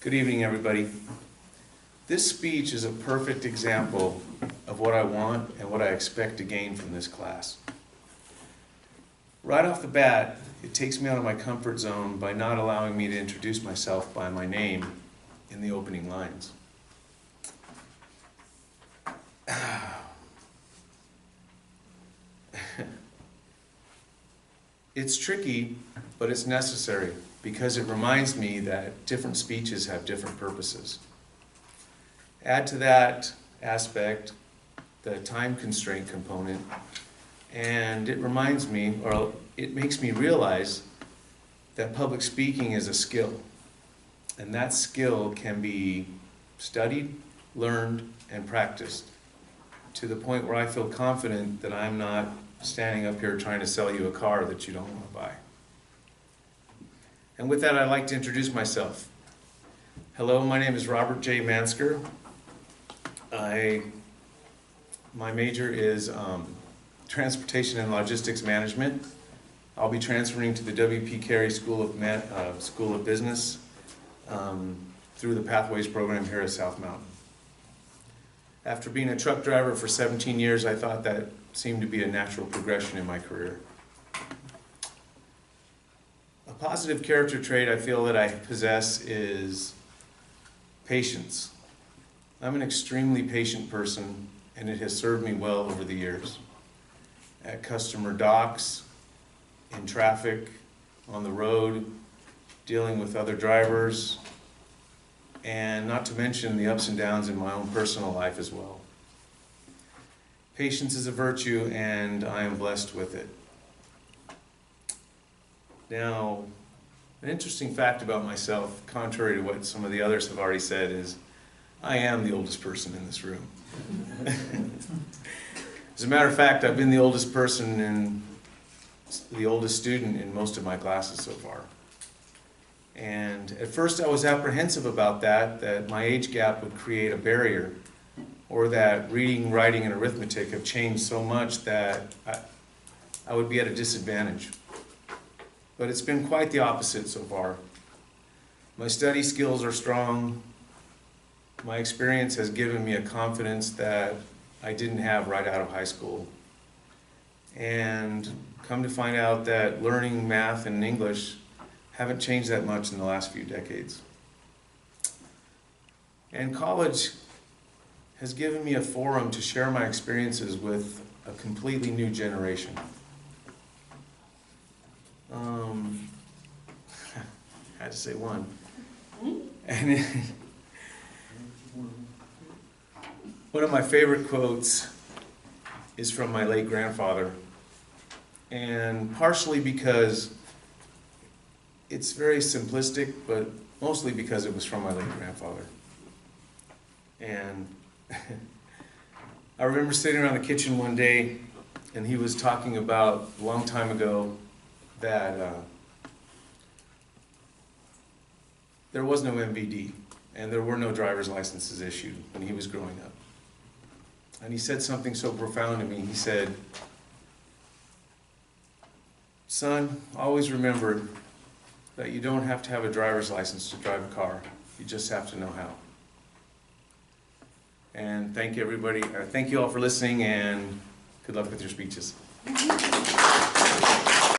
Good evening, everybody. This speech is a perfect example of what I want and what I expect to gain from this class. Right off the bat, it takes me out of my comfort zone by not allowing me to introduce myself by my name in the opening lines. It's tricky, but it's necessary because it reminds me that different speeches have different purposes. Add to that aspect the time constraint component, and it reminds me, or it makes me realize that public speaking is a skill, and that skill can be studied, learned, and practiced to the point where I feel confident that I'm not standing up here trying to sell you a car that you don't want to buy. And with that, I'd like to introduce myself. Hello, my name is Robert J. Mansker. My major is Transportation and Logistics Management. I'll be transferring to the W.P. Carey School of Business through the Pathways program here at South Mountain. After being a truck driver for 17 years, I thought that seemed to be a natural progression in my career. A positive character trait I feel that I possess is patience. I'm an extremely patient person, and it has served me well over the years. At customer docks, in traffic, on the road, dealing with other drivers, and not to mention the ups and downs in my own personal life as well. Patience is a virtue, and I am blessed with it. Now, an interesting fact about myself, contrary to what some of the others have already said, is I am the oldest person in this room. As a matter of fact, I've been the oldest person and the oldest student in most of my classes so far. And at first I was apprehensive about that my age gap would create a barrier, or that reading, writing, and arithmetic have changed so much that I would be at a disadvantage. But it's been quite the opposite so far. My study skills are strong. My experience has given me a confidence that I didn't have right out of high school. And come to find out that learning math and English haven't changed that much in the last few decades. And college has given me a forum to share my experiences with a completely new generation. I had to say one. And one of my favorite quotes is from my late grandfather, and partially because it's very simplistic, but mostly because it was from my late grandfather. And I remember sitting around the kitchen one day, and he was talking about a long time ago that there was no MVD, and there were no driver's licenses issued when he was growing up. And he said something so profound to me. He said, "Son, always remember that you don't have to have a driver's license to drive a car. You just have to know how." And thank you, everybody. Thank you all for listening, and good luck with your speeches.